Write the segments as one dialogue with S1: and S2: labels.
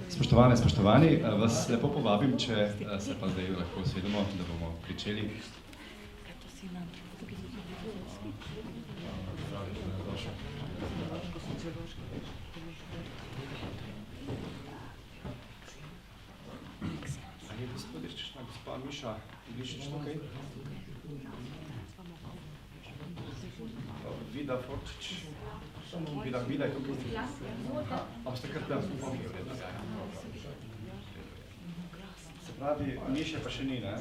S1: Spoštovane, spoštovani, vas lepo povabim, če se pa zdaj lahko usedemo, da bomo pričeli. A je gospodična gospa Miša Ilišič tukaj? Vida Forčič. Vida je tukaj. A ste kar tam pomnili? Se pravi, Miše pa še ni, ne?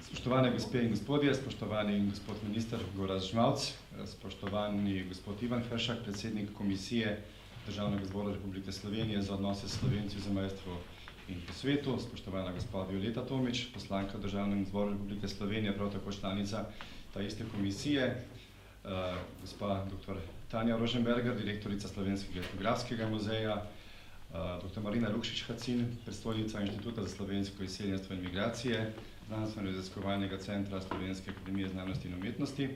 S1: Spoštovane gospe in gospodje, spoštovani gospod minister Gorazd Žmavc, spoštovani gospod Ivan Hršak, predsednik Komisije Državnega zbora Republike Slovenije za odnose s Slovenci v zamejstvu in po svetu, spoštovana gospa Violeta Tomič, poslanka Državnega zbora Republike Slovenije, prav tako članica ta iste komisije, gospa dr. Tanja Roženberger, direktorica Slovenskega etnografskega muzeja, dr. Marina Lukšič-Hacin, predstojnica Inštituta za slovensko izseljenstvo in migracije, Znanstveno-raziskovalnega centra Slovenske akademije znanosti in umetnosti.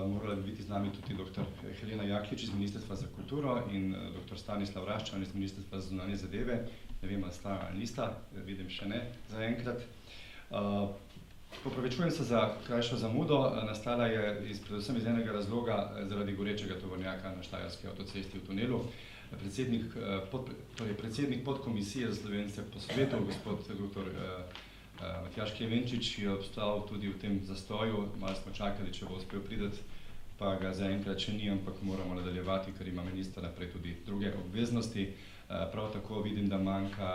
S1: Morala bi biti z nami tudi dr. Helena Jaklič iz Ministrstva za kulturo in dr. Stanislav Raščan iz Ministrstva za zunanje zadeve. Ne vem, ali sta ali nista, vidim še ne zaenkrat. Popravičujem se za krajšo zamudo, nastala je predvsem iz enega razloga zaradi gorečega tovornjaka na Štajerski avtocesti v tunelu. Predsednik podkomisije za Slovence po svetu, gospod dr. Matjaž Klemenčič, je obstal tudi v tem zastoju, malo smo čakali, če bo uspel priti, pa ga zaenkrat še ni, ampak moramo nadaljevati, ker ima minister naprej tudi druge obveznosti. Prav tako vidim, da manjka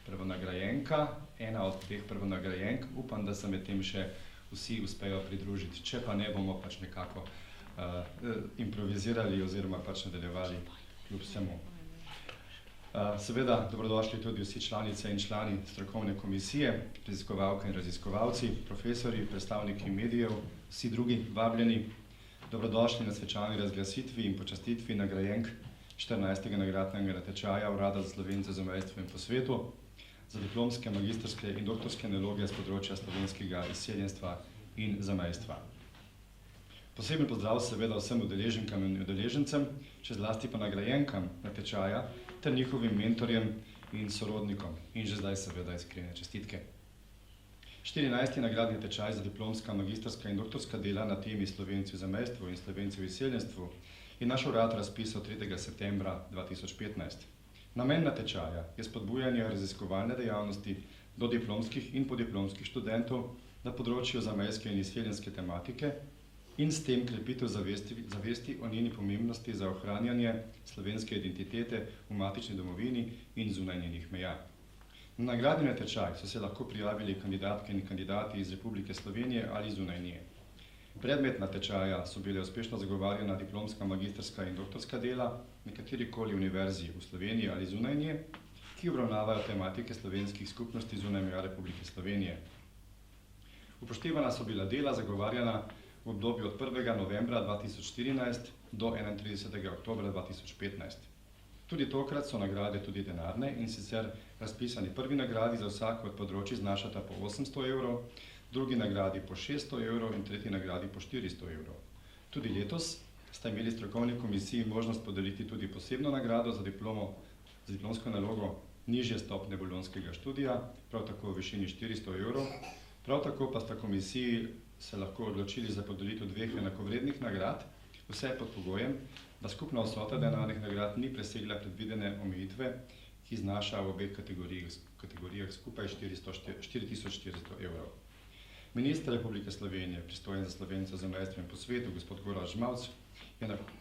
S1: prvonagrajenka, ena od teh prvonagrajenk, upam, da se med tem še vsi uspejo pridružiti, če pa ne, bomo pač nekako improvizirali oziroma pač nadaljevali kljub vsemu. Seveda, dobrodošli tudi vsi članice in člani strokovne komisije, raziskovalke in raziskovalci, profesori, predstavniki medijev, vsi drugi vabljeni. Dobrodošli na svečani razglasitvi in počastitvi nagrajenk 14. nagradnega natečaja Urada za Slovence v zamejstvu in po svetu za diplomske, magistrske in doktorske naloge z področja slovenskega izseljenstva in zamejstva. Poseben pozdrav seveda vsem udeleženkam in udeležencem, še zlasti pa nagrajenkam natečaja ter njihovim mentorjem in sorodnikom in že zdaj seveda iskrene čestitke. 14. nagradni tečaj za diplomska, magistrska in doktorska dela na temi Slovenci v zamejstvu in Slovenci v izseljenstvu je naš urad razpisal 3. septembra 2015. Namen natečaja je spodbujanje raziskovalne dejavnosti do diplomskih in podiplomskih študentov na področju zamejske in izseljenske tematike in s tem krepitev zavesti o njeni pomembnosti za ohranjanje slovenske identitete v matični domovini in zunaj njenih meja. Na nagradni natečaj so se lahko prijavili kandidatke in kandidati iz Republike Slovenije ali zunaj nje. Predmet natečaja so bile uspešno zagovarjana diplomska, magistrska in doktorska dela na katerikoli univerzi v Sloveniji ali zunaj nje, ki obravnavajo tematike slovenskih skupnosti zunaj meja Republike Slovenije. Upoštevana so bila dela zagovarjana v obdobju od 1. novembra 2014 do 31. oktobra 2015. Tudi tokrat so nagrade tudi denarne in sicer razpisani prvi nagradi za vsako od področij znašata po 800 evrov, drugi nagradi po 600 evrov in tretji nagradi po 400 evrov. Tudi letos sta imeli strokovni komisiji možnost podeliti tudi posebno nagrado za diplomsko nalogo nižje stopnje bolonjskega študija, prav tako v višini 400 evrov. Prav tako pa sta komisiji se lahko odločili za podelitev dveh enakovrednih nagrad, vse pod pogojem, da skupna vsota denarnih nagrad ni presegla predvidene omejitve, ki znaša v obeh kategorijah skupaj 4400 evrov. Minister Republike Slovenije, pristojen za Slovence v zamejstvu in po svetu, gospod Gorazd Žmavc,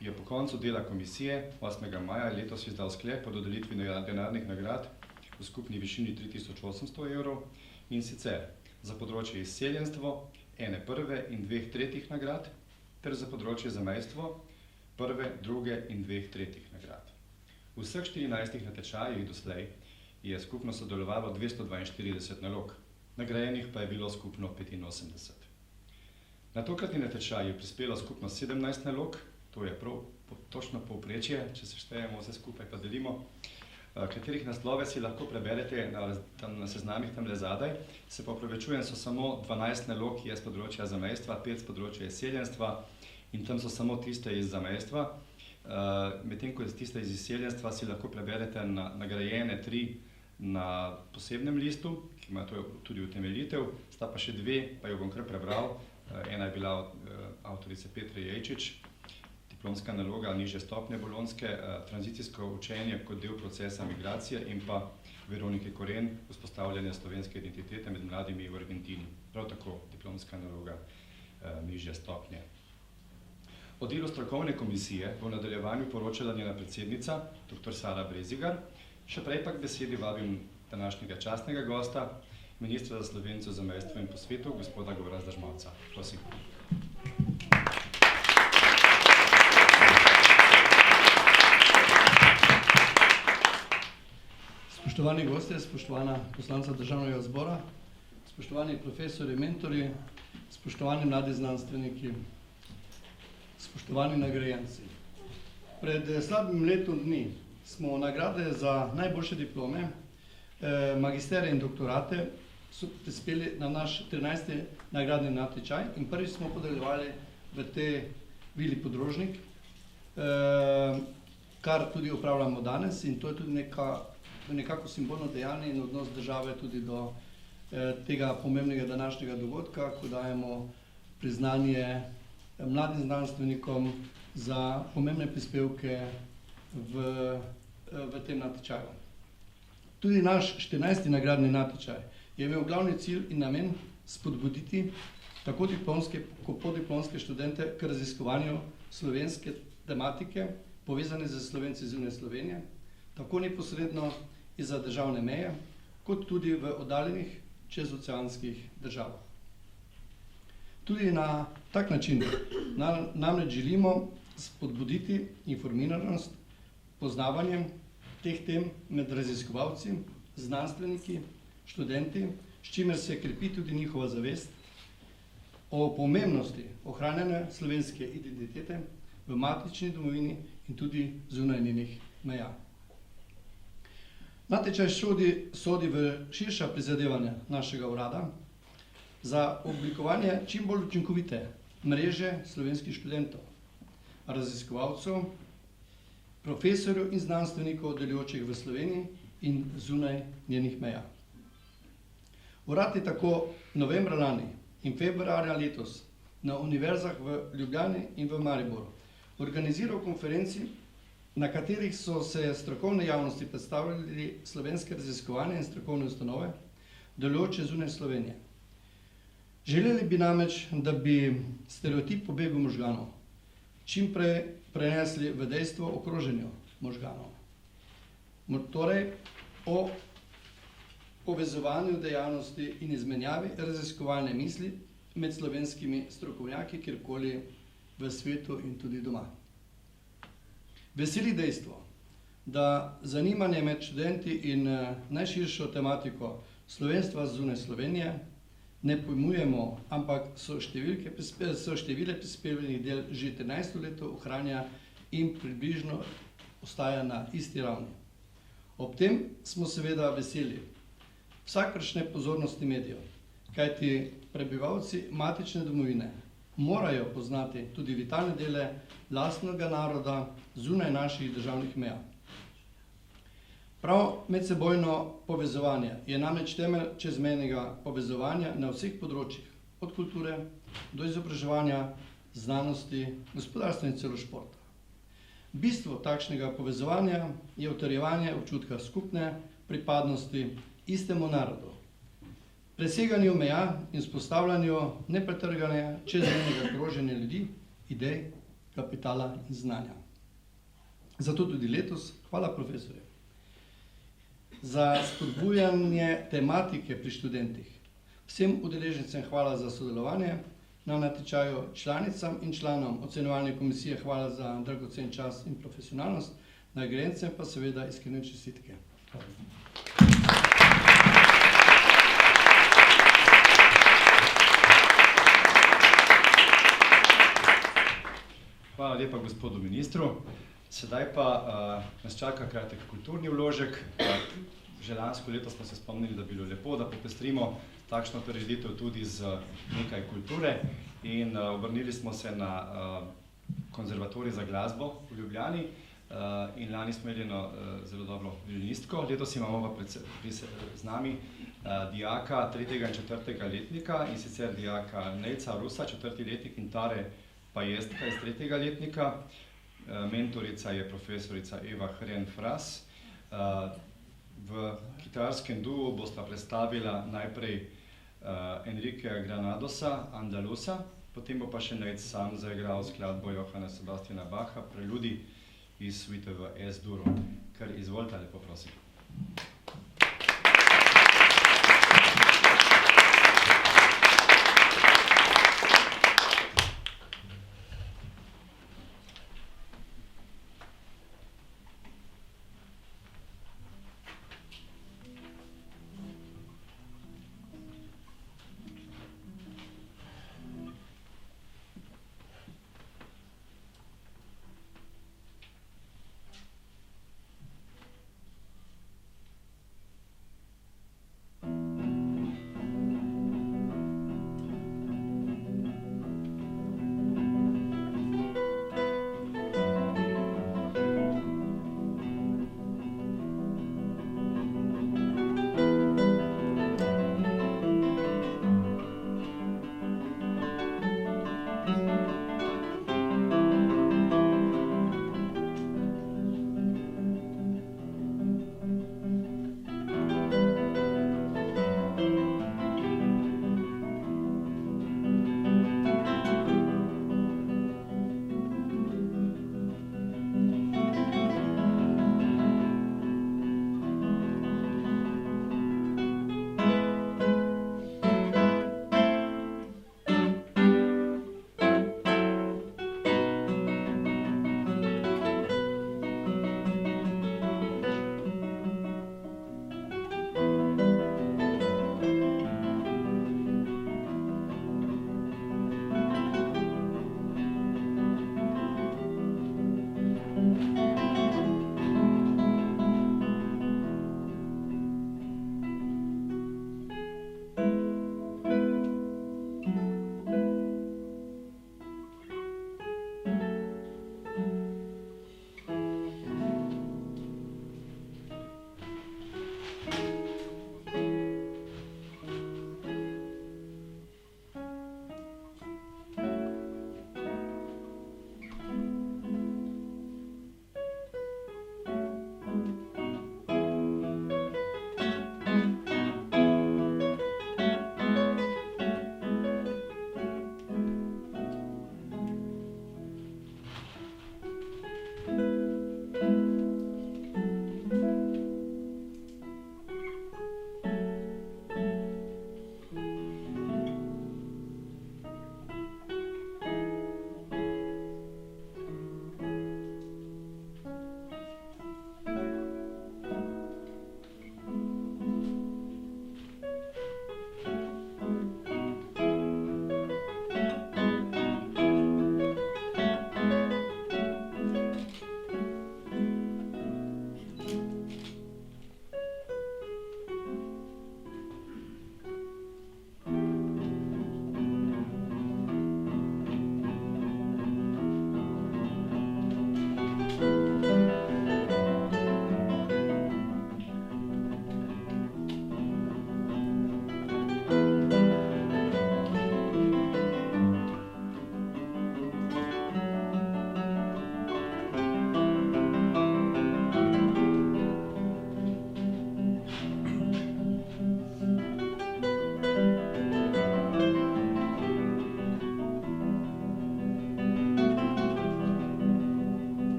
S1: je po koncu dela komisije 8. maja letos izdal sklep o dodelitvi denarnih nagrad v skupni višini 3800 evrov in sicer za področje izseljenstvo ene prve in 2 tretjih nagrad, ter za področje zamejstvo 1., 2. in 2 tretjih nagrad. V vseh 14 natečajih doslej je skupno sodelovalo 242 nalog, nagrajenih pa je bilo skupno 85. Na tokratni natečaj je prispelo skupno 17 nalog, to je prav točno povprečje, če se štejemo vse skupaj pa delimo, katerih naslove si lahko preberete na seznamih tamle zadaj. Se pa opravičujem, so samo 12 nalog, ki je z področja zamejstva, 5 z področja izseljenstva in tam so samo tiste iz zamejstva. Medtem ko tiste iz izseljenstva si lahko preberete nagrajene 3 na posebnem listu, ki ima tudi utemeljitev, sta pa še 2, pa jo bom kar prebral. Ena je bila od avtorice Petre Jejčič, diplomska naloga nižje stopnje bolonjske, tranzicijsko učenje kot del procesa migracije, in pa Veronike Koren, vzpostavljanje slovenske identitete med mladimi v Argentini. Prav tako diplomska naloga nižje stopnje. O delu strokovne komisije bo v nadaljevanju poročala njena predsednica, dr. Sara Brezigar. Še prej pa k besedi vabim današnjega častnega gosta, ministra za Slovence v zamejstvu in po svetu, gospoda Gorazda Žmavca. Prosim.
S2: Spoštovani gostje, spoštovana poslanca Državnega zbora, spoštovani profesorji, mentorji, spoštovani mladi znanstveniki, spoštovani nagrajenci. Pred slabim letom dni smo nagrade za najboljše diplome, magisterije in doktorate prispeli na naš 13. nagradni natečaj in prvič smo podeljevali v tej vili Podrožnik, kar tudi opravljamo danes, in to je tudi nekako simbolno dejanje in odnos države tudi do tega pomembnega današnjega dogodka, ko dajemo priznanje mladim znanstvenikom za pomembne prispevke v tem natečaju. Tudi naš 14. nagradni natečaj je imel glavni cilj in namen spodbuditi tako diplomske kot podiplomske študente k raziskovanju slovenske tematike, povezane z Slovenci zunaj Slovenije, tako neposredno izza državne meje, kot tudi v oddaljenih čezoceanskih državah. Tudi na tak način namreč želimo spodbuditi informiranost, poznavanjem teh tem med raziskovalci, znanstveniki, študenti, s čimer se krepi tudi njihova zavest o pomembnosti ohranjanja slovenske identitete v matični domovini in tudi zunaj njenih meja. Natečaj sodi v širša prizadevanja našega urada za oblikovanje čim bolj učinkovite mreže slovenskih študentov, raziskovalcev, profesorjev in znanstvenikov, delujočih v Sloveniji in zunaj njenih meja. Urad je tako novembra lani in februarja letos na univerzah v Ljubljani in v Mariboru organiziral konferenci, na katerih so se strokovne javnosti predstavljali slovenske raziskovanje in strokovne ustanove, delujoče zunaj Slovenije. Želeli bi namreč, da bi stereotip o begu možganov čim prej prenesli v dejstvo o kroženju možganov. Torej, o povezovanju dejavnosti in izmenjavi raziskovalne misli med slovenskimi strokovnjaki kjerkoli v svetu in tudi doma. Veseli dejstvo, da zanimanje med študenti in najširšo tematiko slovenstva zunaj Slovenije ne pojmujemo, ampak so števile prispevljenih del že 13 leto ohranja in približno ostaja na isti ravni. Ob tem smo seveda veseli vsakršne pozornosti medijev, kajti prebivalci matične domovine morajo poznati tudi vitalne dele lastnega naroda zunaj naših državnih meja. Prav medsebojno povezovanje je namreč temelj čezmejnega povezovanja na vseh področjih, od kulture do izobraževanja, znanosti, gospodarstva in celo športa. Bistvo takšnega povezovanja je utrjevanje občutka skupne pripadnosti istemu narodu, preseganju meja in vzpostavljanju nepretrganega čezmejnega kroženja ljudi, idej, kapitala in znanja. Zato tudi letos hvala profesorju za spodbujanje tematike pri študentih. Vsem udeležencem hvala za sodelovanje na natečaju članicam in članom ocenjevalne komisije hvala za dragocen čas in profesionalnost, nagrajencem pa seveda iskrene čestitke.
S1: Hvala lepa gospodu ministru. Sedaj pa nas čaka kratek kulturni vložek. Že lansko leto smo se spomnili, da bi bilo lepo, da popestrimo takšno prireditev tudi z nekaj kulture in obrnili smo se na konzervatorij za glasbo v Ljubljani in lani smo imeli eno zelo dobro violinistko. Letos imamo pa z nami dijaka 3. in 4. letnika in sicer dijaka Nejca Rusa, 4. letnik in Tare Pajestka iz 3. letnika. Mentorica je profesorica Eva Hren-Fras. V kitarskem duu bosta predstavila najprej Enriquea Granadosa, Andalusa, potem bo pa še Nejc sam zaigral skladbo Johanna Sebastiana Bacha, Preludi iz suite v S-duru. Kar izvolite, lepo prosim.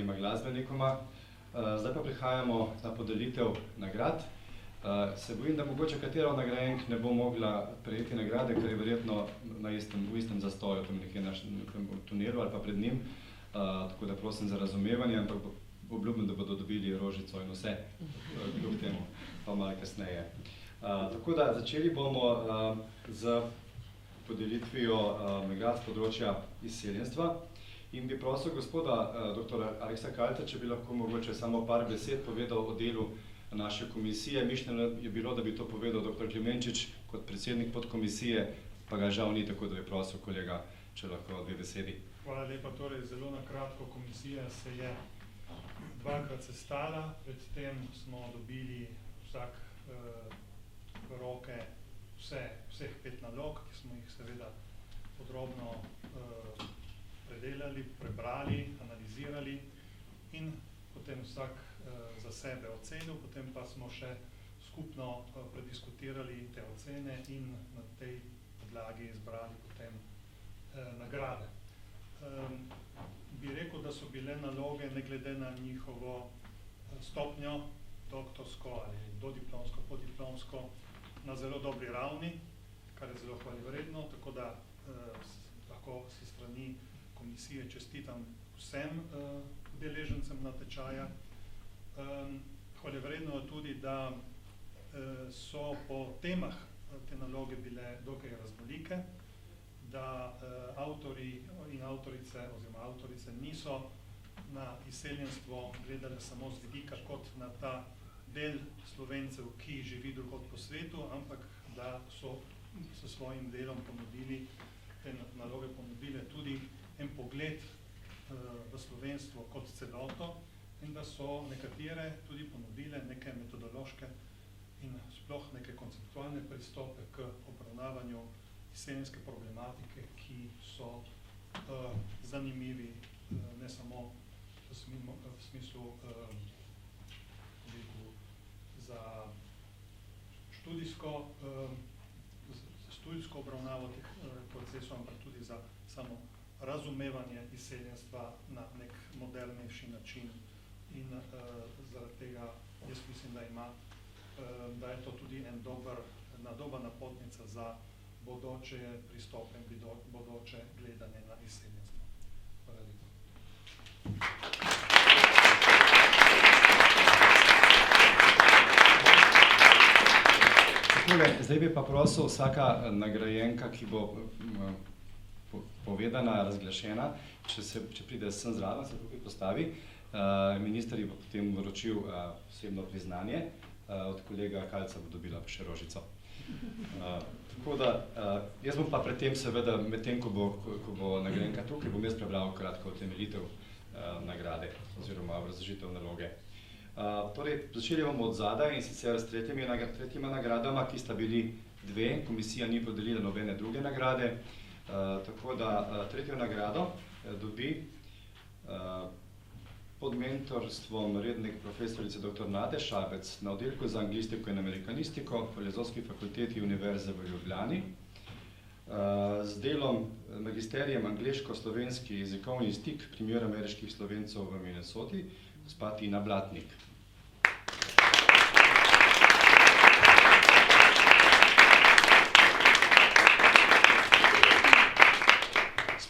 S1: mladima glasbenikoma. Zdaj pa prihajamo na podelitev nagrad. Se bojim, da mogoče katera od nagrajenk ne bo mogla prejeti nagrade, ker je verjetno v istem zastoju, tam nekje na tunelu ali pa pred njim. Tako da prosim za razumevanje, ampak obljubim, da bodo dobili rožico in vse, kljub temu, pa malo kasneje. Tako da začeli bomo z podelitvijo nagrad z področja izseljenstva. In bi prosil gospoda dr. Aleksa Kalta, če bi lahko mogoče samo par besed povedal o delu naše komisije. Mišljeno je bilo, da bi to povedal dr. Klemenčič kot predsednik podkomisije, pa ga žal ni, tako da bi prosil kolega, če lahko 2 besedi.
S3: Hvala lepa. Torej, zelo na kratko, komisija se je 2-krat sestala, predtem smo dobili vsak v roke vseh 5 nalog, ki smo jih seveda podrobno predelali, prebrali, analizirali in potem vsak za sebe ocenil, potem pa smo še skupno prediskutirali te ocene in na tej podlagi izbrali potem nagrade. Bi rekel, da so bile naloge, ne glede na njihovo stopnjo, doktorsko ali dodiplomsko, podiplomsko, na zelo dobri ravni, kar je zelo hvalevredno, tako da lahko si strani komisije čestitam vsem udeležencem natečaja. Hvalevredno je tudi, da so po temah te naloge bile dokaj raznolike, da avtori in avtorice oziroma avtorice niso na izseljenstvo gledali samo z vidika kot na ta del Slovencev, ki živi drugod po svetu, ampak da so s svojim delom ponudili, te naloge ponudile tudi en pogled v slovenstvo kot celoto in da so nekatere tudi ponudile neke metodološke in sploh neke konceptualne pristope k obravnavanju izseljenske problematike, ki so zanimivi ne samo v smislu za študijsko obravnavo teh procesov, ampak tudi za samo razumevanje izseljenstva na nek modernejši način. In zaradi tega jaz mislim, da je to tudi ena dobra napotnica za bodoče pristope in bodoče gledanje na izseljenstvo. Hvala lepa.
S1: Zdaj bi pa prosil vsaka nagrajenka, ki bo povedana, razglašena, če pride sem zraven, se tukaj postavi. Minister ji bo potem vročil osebno priznanje, od kolega Kalca bo dobila pa še rožico. Tako da, jaz bom pa predtem seveda, medtem ko bo nagrajenka tukaj, bom jaz prebral kratko utemeljitev nagrade oziroma obrazložitev naloge. Torej, začeli bomo od zadaj in sicer s tretjima nagradama, ki sta bili 2, komisija ni podelila nobene druge nagrade. Tako da tretjo nagrado dobi pod mentorstvom redne profesorice dr. Nade Šabec na oddelku za anglistiko in amerikanistiko Filozofski fakulteti Univerze v Ljubljani z delom magisterijem angleško-slovenski jezikovni stik primer ameriških Slovencev v Minnesoti, gospa Tina Blatnik.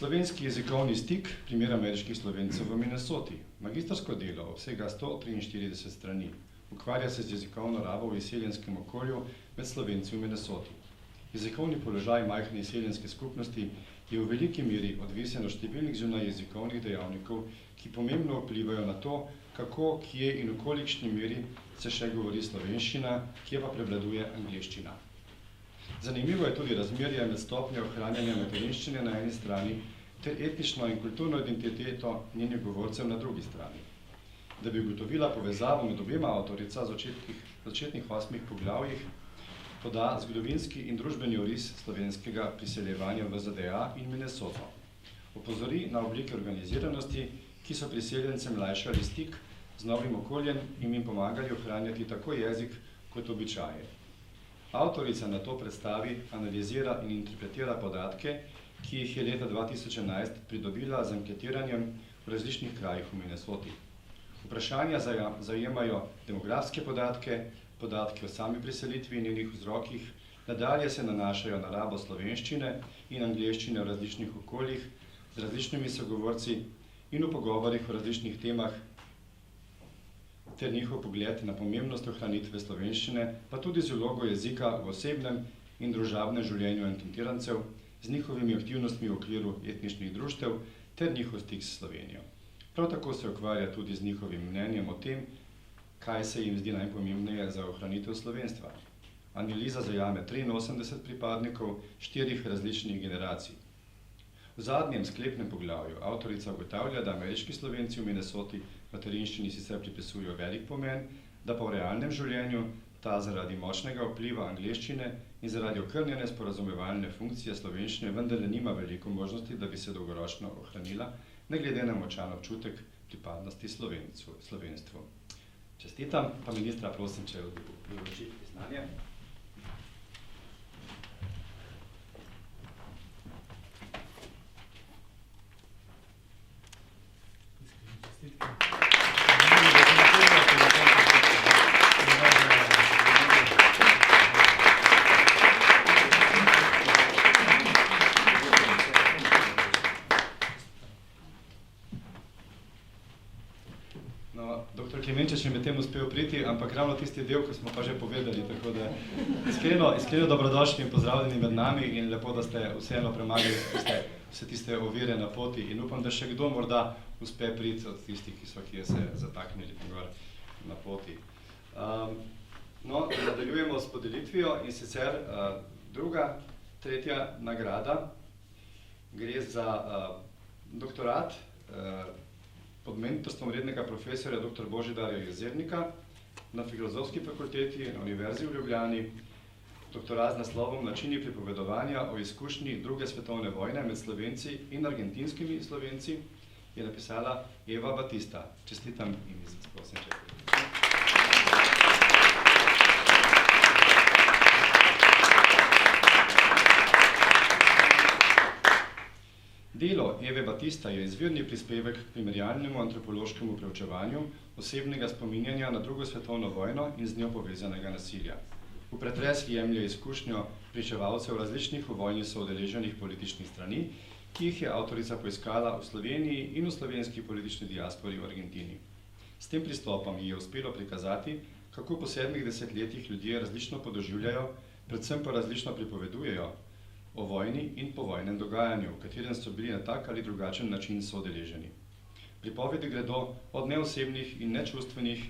S1: Slovenski jezikovni stik primer ameriških Slovencev v Minnesoti. Magistrsko delo obsega 143 strani. Ukvarja se z jezikovno rabo v izseljenskem okolju med Slovenci v Minnesoti. Jezikovni položaj majhne izseljenske skupnosti je v veliki meri odvisen od številnih zunaj jezikovnih dejavnikov, ki pomembno vplivajo na to, kako, kje in v kolikšni meri se še govori slovenščina, kje pa prevladuje angleščina. Zanimivo je tudi razmerje med stopnjo ohranjanja materinščine na eni strani ter etnično in kulturno identiteto njenih govorcev na drugi strani. Da bi ugotovila povezavo med obema avtorica v začetnih 8 poglavjih, poda zgodovinski in družbeni oris slovenskega priseljevanja v ZDA in Minnesoto. Opozori na oblike organiziranosti, ki so priseljencem lajšali stik z novim okoljem in jim pomagali ohranjati tako jezik kot običaje. Avtorica na to predstavi, analizira in interpretira podatke, ki jih je leta 2011 pridobila z anketiranjem v različnih krajih v Minnesoti. Vprašanja zajemajo demografske podatke, podatke o sami preselitvi in njenih vzrokih, nadalje se nanašajo na rabo slovenščine in angleščine v različnih okoljih, z različnimi sogovorci in v pogovorih o različnih temah ter njihov pogled na pomembnost ohranitve slovenščine, pa tudi z vlogo jezika v osebnem in družabnem življenju anketirancev, z njihovimi aktivnostmi v okviru etničnih društev ter njihov stik s Slovenijo. Prav tako se ukvarja tudi z njihovim mnenjem o tem, kaj se jim zdi najpomembneje za ohranitev slovenstva. Analiza zajame 83 pripadnikov 4 različnih generacij. V zadnjem sklepnem poglavju avtorica ugotavlja, da ameriški Slovenci v Minnesoti materinščini sicer pripisujejo velik pomen, da pa v realnem življenju ta zaradi močnega vpliva angleščine in zaradi okrnjene sporazumevalne funkcije slovenščine vendarle nima veliko možnosti, da bi se dolgoročno ohranila, ne glede na močan občutek pripadnosti slovenstvu. Čestitam, pa ministra prosim, če odloči priznanje. Doktor Klemenčič je med tem uspel priti, ampak ravno tisti del, ko smo pa že povedali, tako da iskreno dobrodošli in pozdravljeni med nami in lepo, da ste vseeno premagali vse tiste ovire na poti in upam, da še kdo morda uspe priti od tistih, ki se zataknili gor na poti. Nadaljujemo s podelitvijo in sicer tretja nagrada gre za doktorat pod mentorstvom rednega profesorja dr. Božidarja Jezernika na Filozofski fakulteti na Univerzi v Ljubljani, doktorat z naslovom Načini pripovedovanja o izkušnji druge svetovne vojne med Slovenci in argentinskimi Slovenci, je napisala Eva Batista. Čestitam in prosim, če Delo Eve Batista je izvirni prispevek k primerjalnemu antropološkemu preučevanju osebnega spominjanja na drugo svetovno vojno in z njo povezanega nasilja. V pretres jemlje izkušnjo pričevalcev različnih v vojni soudeleženih političnih strani, ki jih je avtorica poiskala v Sloveniji in v slovenski politični diaspori v Argentini. S tem pristopom ji je uspelo prikazati, kako po 7 desetletjih ljudje različno podoživljajo, predvsem pa različno pripovedujejo o vojni in povojnem dogajanju, v katerem so bili na tak ali drugačen način soudeleženi. Pripovedi gredo od neosebnih in nečustvenih,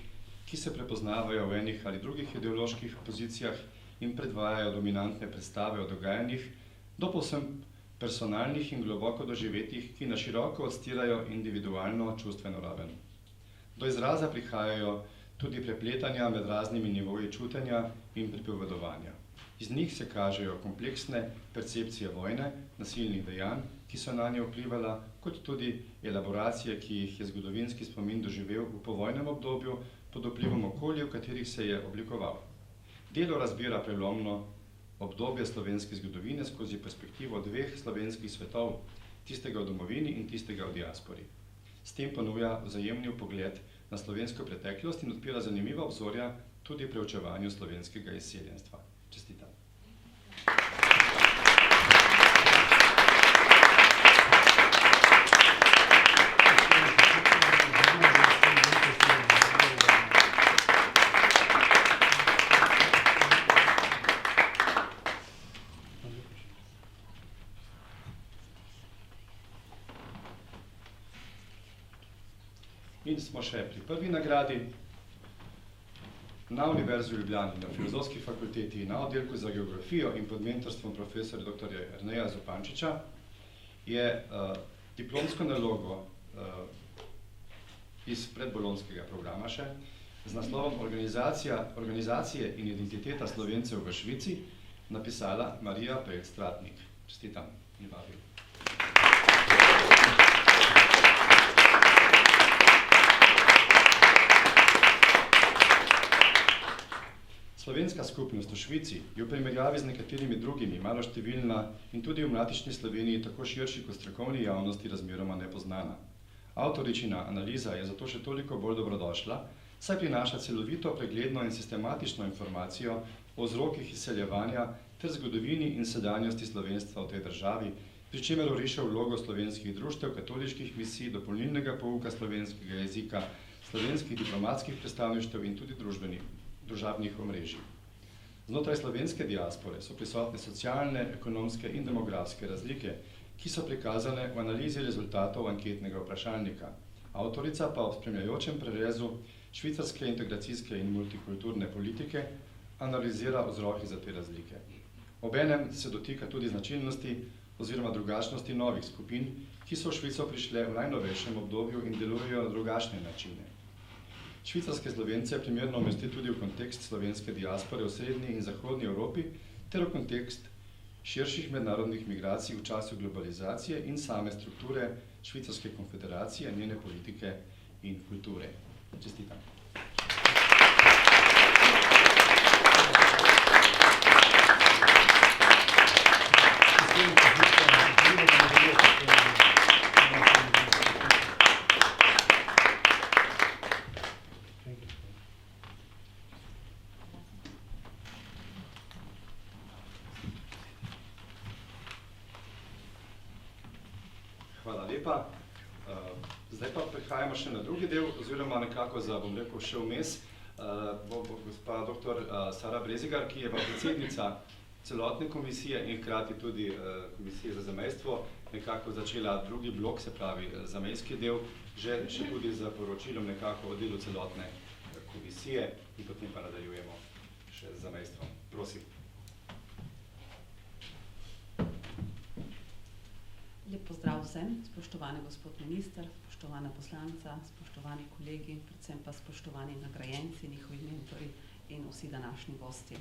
S1: ki se prepoznavajo v enih ali drugih ideoloških pozicijah in predvajajo dominantne predstave o dogajanjih, do povsem personalnih in globoko doživetih, ki na široko odstirajo individualno čustveno raven. Do izraza prihajajo tudi prepletanja med raznimi nivoji čutenja in pripovedovanja. Iz njih se kažejo kompleksne percepcije vojne, nasilnih dejanj, ki so na nje vplivala, kot tudi elaboracije, ki jih je zgodovinski spomin doživel v povojnem obdobju pod vplivom okolja, v katerih se je oblikoval. Delo razbira prelomno obdobje slovenske zgodovine skozi perspektivo 2 slovenskih svetov, tistega v domovini in tistega v diaspori. S tem ponuja vzajemni vpogled na slovensko preteklost in odpira zanimiva obzorja tudi preučevanju slovenskega izseljenstva. Čestitam. In smo še pri prvi nagradi. Na Univerzi v Ljubljani, na Filozofski fakulteti, na oddelku za geografijo in pod mentorstvom profesorja dr. Jerneja Zupančiča je diplomsko nalogo iz predbolonskega programa še z naslovom Organizacije in identiteta Slovencev v Švici napisala Marija Pelc-Tratnik. Čestitam in vabim. Slovenska skupnost v Švici je v primerjavi z nekaterimi drugimi maloštevilna in tudi v matični Sloveniji tako širši kot strokovni javnosti razmeroma nepoznana. Avtoričina analiza je zato še toliko bolj dobrodošla, saj prinaša celovito, pregledno in sistematično informacijo o vzrokih izseljevanja ter zgodovini in sedanjosti slovenstva v tej državi, pri čemer oriše vlogo slovenskih društev, katoliških misij, dopolnilnega pouka slovenskega jezika, slovenskih diplomatskih predstavništev in tudi družabnih omrežij. Znotraj slovenske diaspore so prisotne socialne, ekonomske in demografske razlike, ki so prikazane v analizi rezultatov anketnega vprašalnika. Avtorica pa ob spremljajočem prerezu švicarske integracijske in multikulturne politike analizira vzroki za te razlike. Obenem se dotika tudi značilnosti oziroma drugačnosti novih skupin, ki so v Švico prišle v najnovejšem obdobju in delujejo na drugačne načine. Švicarske Slovence primerno umesti tudi v kontekst slovenske diaspore v srednji in zahodni Evropi ter v kontekst širših mednarodnih migracij v času globalizacije in same strukture Švicarske konfederacije, njene politike in kulture. Čestitam. Hvala lepa. Zdaj pa prihajamo še na drugi del, oziroma nekako za, bom rekel, še vmes. Bo gospa dr. Sara Brezigar, ki je pa predsednica celotne komisije in hkrati tudi komisije za zamejstvo, nekako začela drugi blok, se pravi zamejski del, že tudi za poročilom nekako o delu celotne komisije in potem pa nadaljujemo še z zamejstvom. Prosim.
S4: Lep pozdrav vsem, spoštovani gospod minister, spoštovana poslanca, spoštovani kolegi, predvsem pa spoštovani nagrajenci, njihovi mentori in vsi današnji gosti.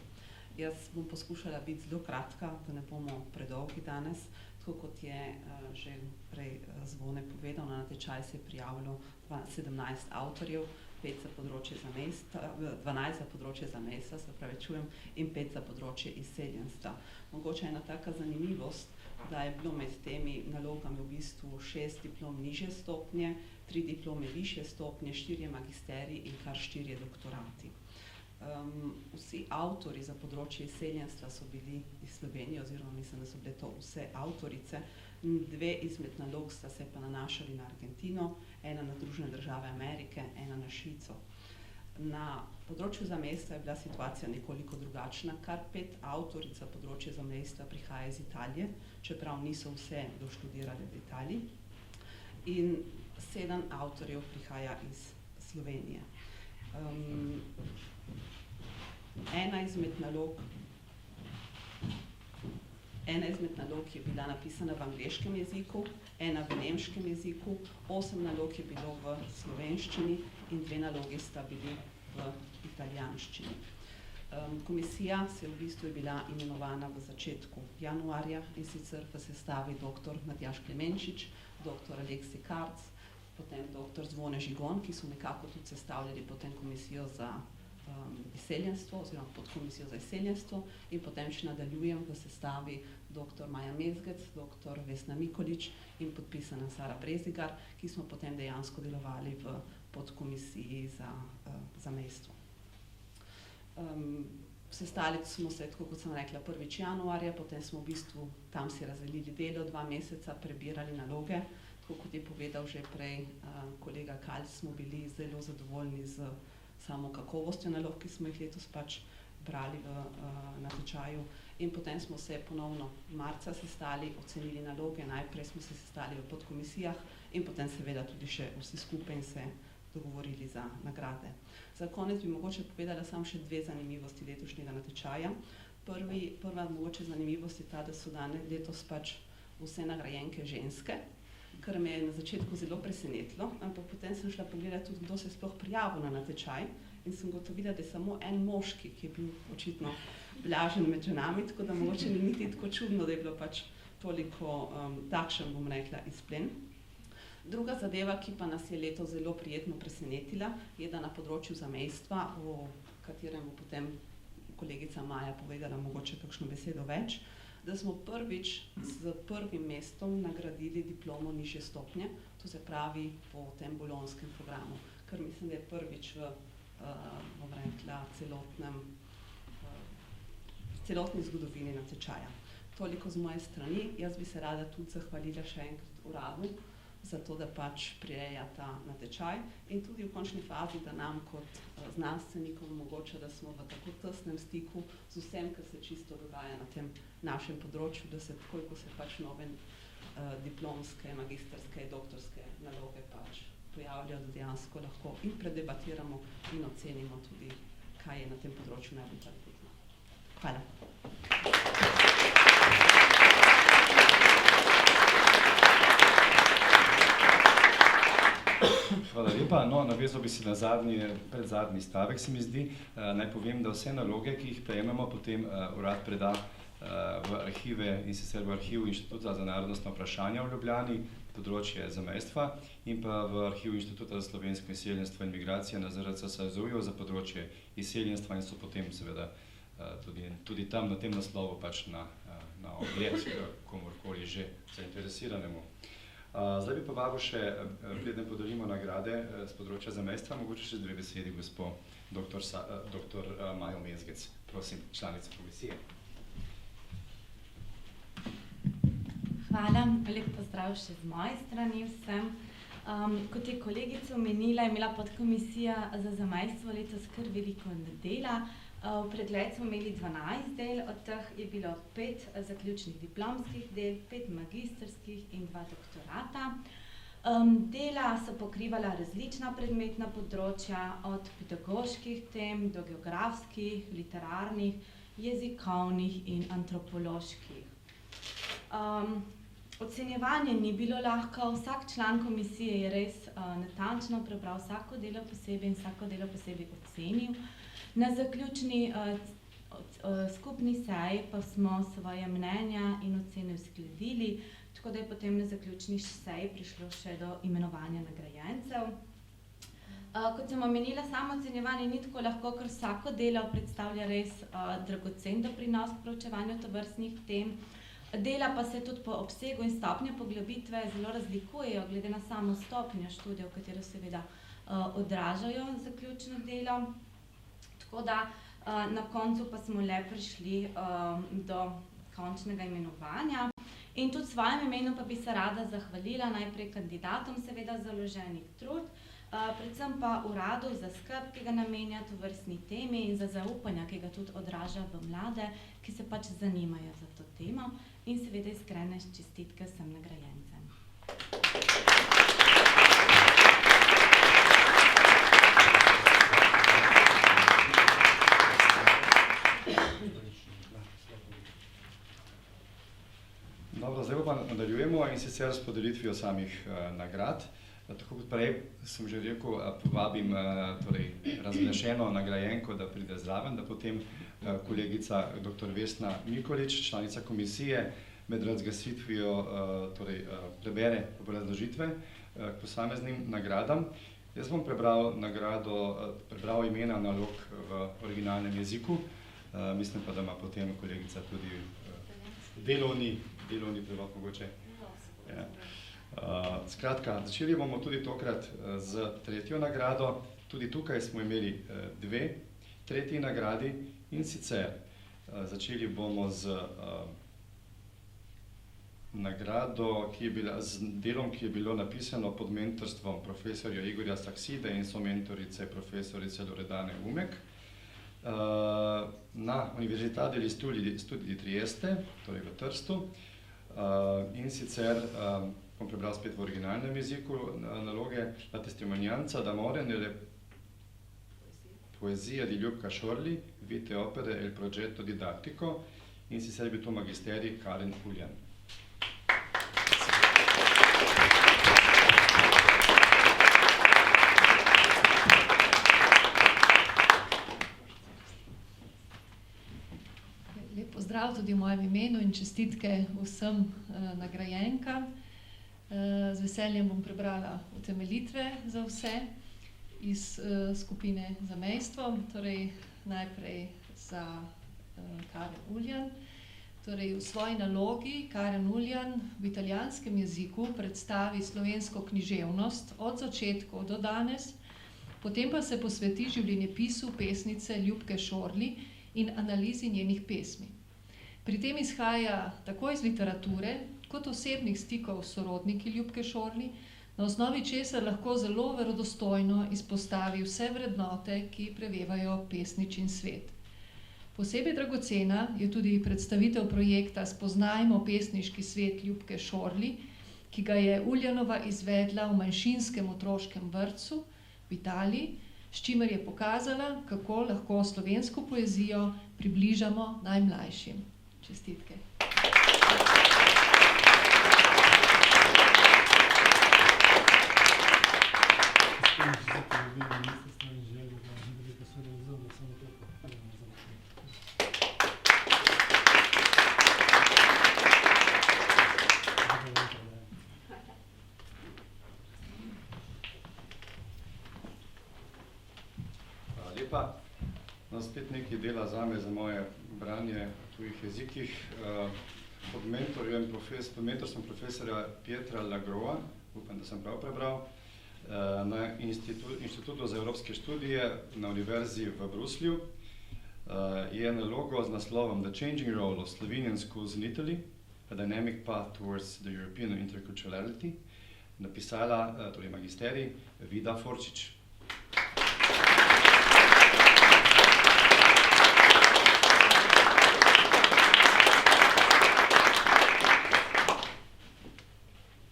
S4: Jaz bom poskušala biti zelo kratka, da ne bomo predolgi danes. Tako kot je že prej Zvone povedal, na natečaj se je prijavilo 17 avtorjev, 5 za področje zamejstva, 12 za področje zamejstva, se opravičujem, in 5 za področje izseljenstva. Mogoče ena taka zanimivost, da je bilo med temi nalogami v bistvu 6 diplom nižje stopnje, 3 diplome višje stopnje, 4 magisteriji in kar 4 doktorati. Vsi avtori za področje izseljenstva so bili iz Slovenije, oziroma mislim, da so bile to vse avtorice. 2 izmed nalog sta se pa nanašali na Argentino, ena na Združene države Amerike, ena na Švico. Na področju zamejstva je bila situacija nekoliko drugačna, kar 5 avtoric za področje zamejstva prihaja iz Italije, čeprav niso vse doštudirale v Italiji, in 7 avtorjev prihaja iz Slovenije. Ena izmed nalog je bila napisana v angleškem jeziku, ena v nemškem jeziku, 8 nalog je bilo v slovenščini in 2 nalogi sta bili v italijanščini. Komisija se v bistvu je bila imenovana v začetku januarja, in sicer v sestavi dr. Matjaž Klemenčič, dr. Aleksi Karc, potem dr. Zvone Žigon, ki so nekako tudi sestavljali potem komisijo za izseljenstvo oziroma podkomisijo za izseljenstvo, in potem še nadaljujem v sestavi dr. Maja Mezgec, dr. Vesna Mikolič in podpisana Sara Brezigar, ki smo potem dejansko delovali v podkomisiji za zamejstvo. Sestali smo se, tako kot sem rekla, 1. januarja, potem smo v bistvu tam si razdelili delo 2 meseca, prebirali naloge. Tako kot je povedal že prej kolega Kalj, smo bili zelo zadovoljni z samo kakovostjo nalog, ki smo jih letos pač brali v natečaju, in potem smo se ponovno marca sestali, ocenili naloge, najprej smo se sestali v podkomisijah in potem seveda tudi še vsi skupaj in se dogovorili za nagrade. Za konec bi mogoče povedala samo še 2 zanimivosti letošnjega natečaja. Prva mogoče zanimivost je ta, da so letos pač vse nagrajenke ženske, kar me je na začetku zelo presenetilo, ampak potem sem šla pogledati tudi, kdo se je sploh prijavil na natečaj, in sem gotovila, da je samo en moški, ki je bil očitno blažen med ženami, tako da mogoče ni niti tako čudno, da je bilo pač toliko takšen, bom rekla, izplen. Druga zadeva, ki pa nas je letos zelo prijetno presenetila, je, da na področju zamejstva, o katerem bo potem kolegica Maja povedala mogoče kakšno besedo več, da smo prvič z prvim mestom nagradili diplomo nižje stopnje, to se pravi po tem bolonjskem programu, kar mislim, da je prvič v bom rekla, celotni zgodovini natečaja. Toliko z moje strani. Jaz bi se rada tudi zahvalila še enkrat uradu za to, da pač prireja ta natečaj in tudi v končni fazi, da nam kot znanstvenikom omogoča, da smo v tako tesnem stiku z vsem, kar se čisto dogaja na tem našem področju, da se takoj, ko se pač nove diplomske, magistrske, doktorske naloge pač pojavljajo, da dejansko lahko in predebatiramo in ocenimo tudi, kaj je na tem področju najbolj kvalitetno. Hvala.
S1: Hvala lepa. No, navezal bi se na predzadnji stavek, se mi zdi. Naj povem, da vse naloge, ki jih prejmemo, potem urad preda v arhive in sicer v arhiv Inštituta za narodnostna vprašanja v Ljubljani, področje zamejstva, in pa v arhiv Inštituta za slovensko izseljenstvo in migracije na ZRC SAZU za področje izseljenstva in so potem seveda tudi tam na tem naslovu pač na ogled komorkoli že zainteresiranemu. Zdaj bi povabil še, preden podelimo nagrade z področja zamejstva, mogoče še 2 besedi gospo dr. Majo Mezgec. Prosim, članica komisije.
S5: Hvala, lep pozdrav še z moje strani vsem. Kot je kolegica omenila, je imela podkomisija za zamejstvo letos kar veliko dela. V pregled smo imeli 12 del, od teh je bilo 5 zaključnih diplomskih del, 5 magistrskih in 2 doktorata. Dela so pokrivala različna predmetna področja, od pedagoških tem do geografskih, literarnih, jezikovnih in antropoloških. Ocenjevanje ni bilo lahko, vsak član komisije je res natančno prebral vsako delo posebej in vsako delo posebej ocenil. Na zaključni skupni seji pa smo svoje mnenja in ocene uskladili, tako da je potem na zaključni seji prišlo še do imenovanja nagrajencev. Kot sem omenila, samo ocenjevanje ni tako lahko, ker vsako delo predstavlja res dragocen doprinos k proučevanju tovrstnih tem. Dela pa se tudi po obsegu in stopnje poglobitve zelo razlikujejo glede na samo stopnjo študija, v katero seveda odražajo zaključno delo. Tako da na koncu pa smo le prišli do končnega imenovanja. In tudi v svojem imenu pa bi se rada zahvalila najprej kandidatom seveda za vloženi trud, predvsem pa uradu za skrb, ki ga namenja tovrstni temi in za zaupanja, ki ga tudi odraža v mlade, ki se pač zanimajo za to temo, in seveda iskrene čestitke vsem nagrajencem.
S1: Dobro, zdaj pa nadaljujemo in sicer s podelitvijo samih nagrad. Tako kot prej sem že rekel, povabim razglašeno nagrajenko, da pride zraven, da potem kolegica dr. Vesna Mikolič, članica komisije, med razglasitvijo prebere obrazložitve k posameznim nagradam. Jaz bom prebral imena nalog v originalnem jeziku, mislim pa, da ima potem kolegica tudi delovni prevod mogoče. Ja. Skratka, začeli bomo tudi tokrat z 3. nagrado. Tudi tukaj smo imeli 2 tretji nagradi in sicer začeli bomo z nagrado, z delom, ki je bilo napisano pod mentorstvom profesorja Igorja Sakside in somentorice profesorice Loredane Umek na Università degli Studi di Trieste, torej v Trstu. In sicer bom prebral spet v originalnem jeziku naloge La testimonianza d'amore nelle poesie di Ljubka Šorli, vite opere e il progetto didattico, in sicer je bil to magisterij Karen Uljan.
S6: Pozdrav tudi v mojem imenu in čestitke vsem nagrajenkam. Z veseljem bom prebrala utemeljitve za vse iz skupine Zamejstvo, torej najprej za Karen Uljan. Torej, v svoji nalogi Karen Uljan v italijanskem jeziku predstavi slovensko književnost od začetkov do danes, potem pa se posveti življenjepisu pesnice Ljubke Šorli in analizi njenih pesmi. Pri tem izhaja tako iz literature kot osebnih stikov s sorodniki Ljubke Šorli, na osnovi česar lahko zelo verodostojno izpostavi vse vrednote, ki prevevajo pesničin svet. Posebej dragocena je tudi predstavitev projekta Spoznajmo pesniški svet Ljubke Šorli, ki ga je Uljanova izvedla v manjšinskem otroškem vrtcu v Italiji, s čimer je pokazala, kako lahko slovensko poezijo približamo najmlajšim. Čestitke.
S1: Lepa. No, spet nekaj dela zame, za moje branje v tujih jezikih. Pod mentorstvom profesorja Pietra Lagroa, upam, da sem prav prebral, na Inštitutu za evropske študije na Univerzi v Bruslju je nalogo z naslovom The Changing Role of Slovenian Schools in Italy, a Dynamic Path Towards the European Interculturality, napisala, torej magisterij, Vida Forčič.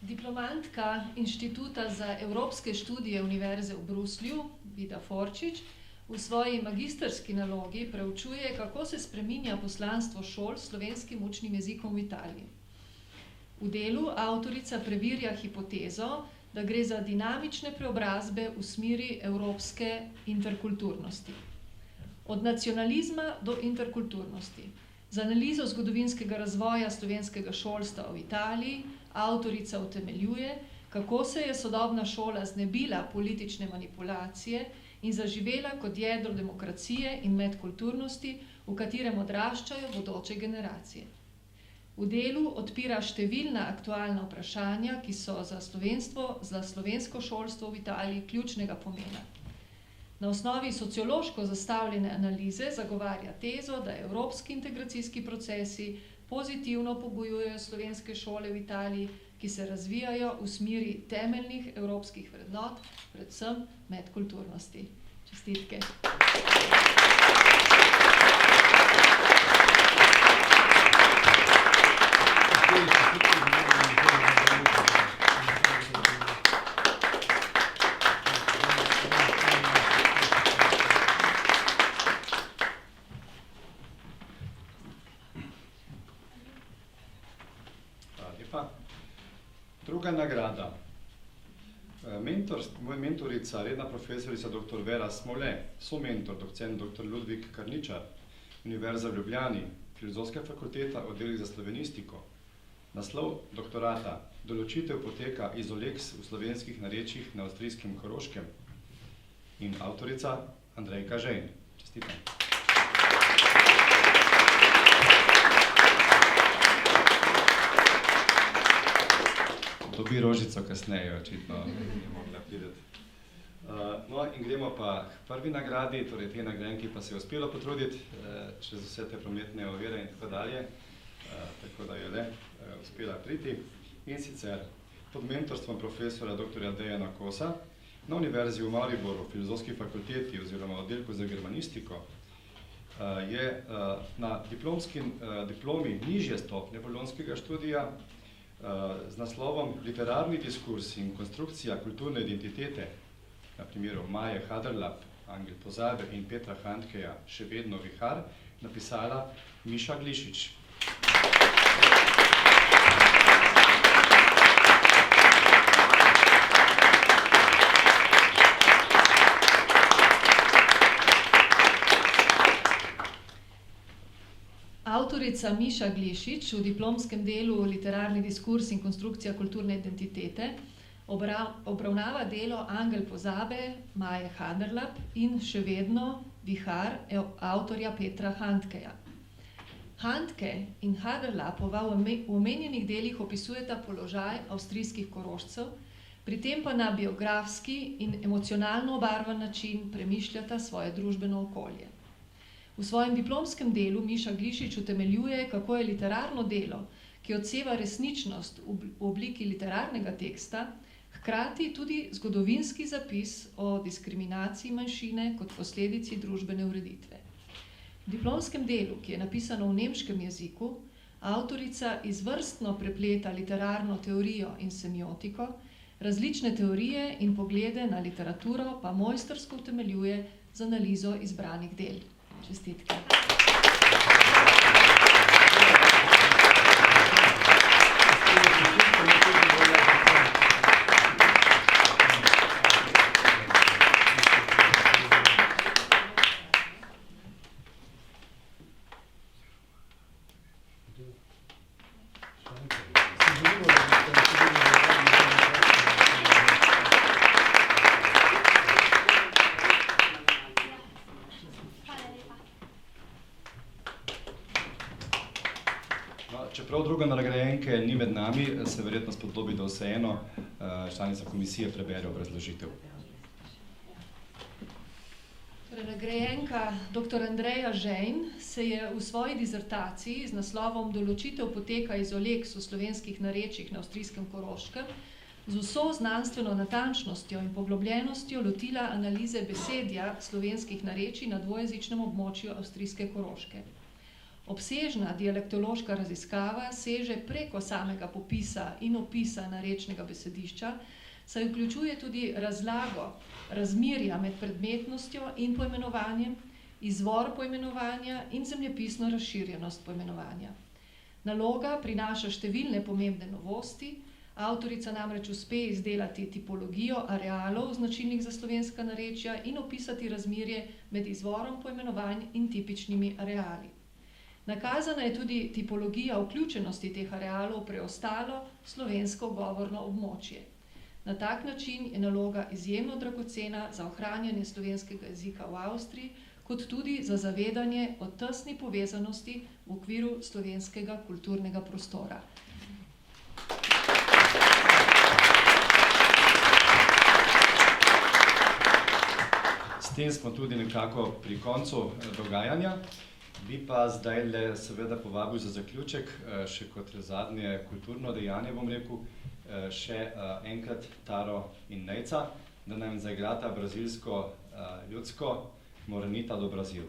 S6: Diplomantka Inštituta za evropske študije Univerze v Bruslju, Vida Forčič, v svoji magistrski nalogi preučuje, kako se spreminja poslanstvo šol s slovenskim učnim jezikom v Italiji. V delu avtorica preverja hipotezo, da gre za dinamične preobrazbe v smeri evropske interkulturnosti. Od nacionalizma do interkulturnosti. Z analizo zgodovinskega razvoja slovenskega šolstva v Italiji avtorica utemeljuje, kako se je sodobna šola znebila politične manipulacije in zaživela kot jedro demokracije in medkulturnosti, v katerem odraščajo bodoče generacije. V delu odpira številna aktualna vprašanja, ki so za slovensko šolstvo v Italiji ključnega pomena. Na osnovi sociološko zastavljene analize zagovarja tezo, da evropski integracijski procesi pozitivno pogojujejo slovenske šole v Italiji, ki se razvijajo v smeri temeljnih evropskih vrednot, predvsem medkulturnosti. Čestitke.
S1: Druga nagrada. Moja mentorica, redna profesorica dr. Vera Smole, somentor, docent dr. Ludvik Karničar, Univerza v Ljubljani, Filozofska fakulteta, oddelek za slovenistiko. Naslov doktorata, določitev poteka izoleks v slovenskih narečjih na avstrijskem Koroškem. In avtorica Andrejka Žejn. Čestitam. Dobi rožico kasneje, očitno ni mogla priti. No, in gremo pa k prvi nagradi, torej tej nagrajenki pa se je uspelo potruditi čez vse te prometne ovire in tako dalje, tako da je le uspela priti. In sicer pod mentorstvom profesora dr. Dejana Kosa na Univerzi v Mariboru, Filozofski fakulteti oziroma oddelku za germanistiko, je na diplomi nižje stopnje bolonjskega študija z naslovom Literarni diskurs in konstrukcija kulturne identitete, na primeru Maje Haderlap, Angel pozabe in Petra Handkeja, Še vedno vihar, napisala Miša Glišič.
S6: Avtorica Miša Glišič v diplomskem delu Literarni diskurs in konstrukcija kulturne identitete obravnava delo Angel pozabe Maje Haderlap in Še vedno vihar avtorja Petra Handkeja. Handke in Haderlapova v omenjenih delih opisujeta položaj avstrijskih Korošcev, pri tem pa na biografski in emocionalno obarvan način premišljata svoje družbeno okolje. V svojem diplomskem delu Miša Glišič utemeljuje, kako je literarno delo, ki odseva resničnost v obliki literarnega teksta, hkrati tudi zgodovinski zapis o diskriminaciji manjšine kot posledici družbene ureditve. V diplomskem delu, ki je napisano v nemškem jeziku, avtorica izvrstno prepleta literarno teorijo in semiotiko, različne teorije in poglede na literaturo pa mojstrsko utemeljuje z analizo izbranih del. Čestitke.
S1: Čeprav druga nagrajenke ni med nami, se verjetno spodobi, da vseeno članica komisije prebere obrazložitev.
S6: Nagrajenka dr. Andreja Žejn se je v svoji dizertaciji z naslovom Določitev poteka izoleks v slovenskih narečjih na avstrijskem Koroškem z vso znanstveno natančnostjo in poglobljenostjo lotila analize besedja slovenskih narečij na dvojezičnem območju avstrijske Koroške. Obsežna dialektološka raziskava seže preko samega popisa in opisa narečnega besedišča, saj vključuje tudi razlago razmerja med predmetnostjo in poimenovanjem, izvor poimenovanja in zemljepisno razširjenost poimenovanja. Naloga prinaša številne pomembne novosti, avtorica namreč uspe izdelati tipologijo arealov značilnih za slovenska narečja in opisati razmerje med izvorom poimenovanj in tipičnimi areali. Nakazana je tudi tipologija vključenosti teh arealov v preostalo slovensko govorno območje. Na tak način je naloga izjemno dragocena za ohranjanje slovenskega jezika v Avstriji, kot tudi za zavedanje o tesni povezanosti v okviru slovenskega kulturnega prostora.
S1: S tem smo tudi nekako pri koncu dogajanja. Bi pa zdaj le seveda povabil za zaključek, še kot zadnje kulturno dejanje, bom rekel, še enkrat Taro in Nejca, da nam zaigrata brazilsko ljudsko Morenita do Brazil.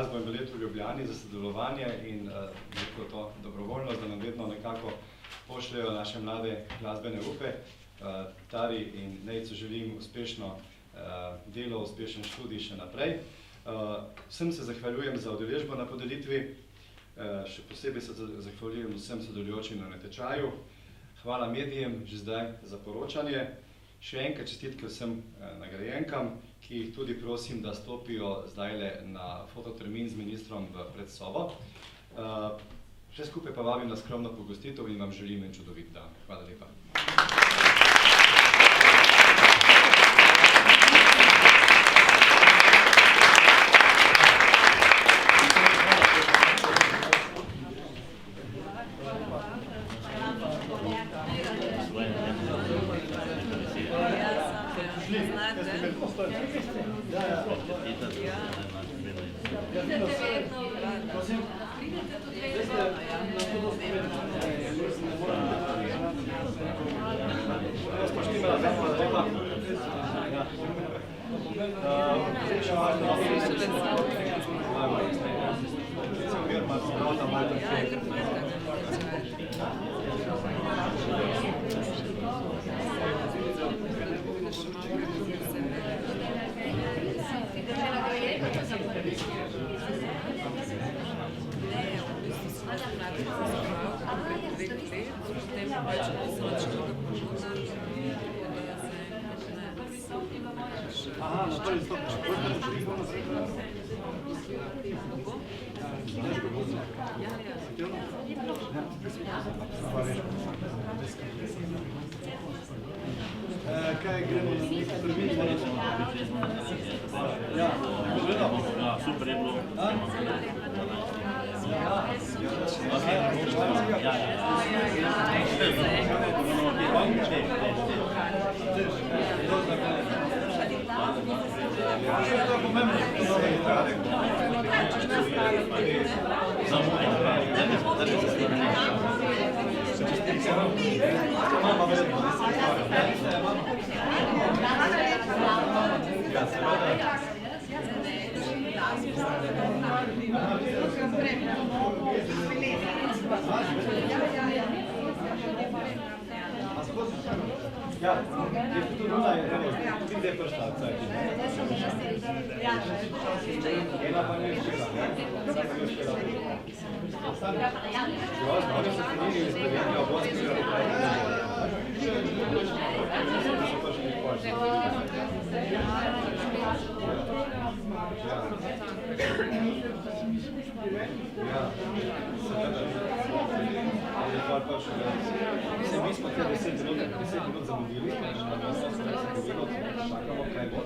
S1: glasbo in balet v Ljubljani za sodelovanje in neko to dobrovoljnost, da nam vedno nekako pošljajo naše mlade glasbene upe. Tari in Nejcu želim uspešno delo, uspešen študij še naprej. Vsem se zahvaljujem za udeležbo na podelitvi, še posebej se zahvaljujem vsem sodelujočim na natečaju. Hvala medijem že zdaj za poročanje. Še enkrat čestitke vsem nagrajenkam, ki jih tudi prosim, da stopijo zdajle na fototermin z ministrom v predsobo. Vse skupaj pa vabim na skromno pogostitev in vam želim en čudovit dan. Hvala lepa.
S2: Kaj gremo na neki prvi? Ja, super je bilo.
S1: Ja, je tudi nula, ti gde pršta, caj. Ena pa ne škela, ne? Ena pa ne škela. Oni se knjigi izprednjali obodskega mi smo te 10 minut zamudili, čakamo kaj bo.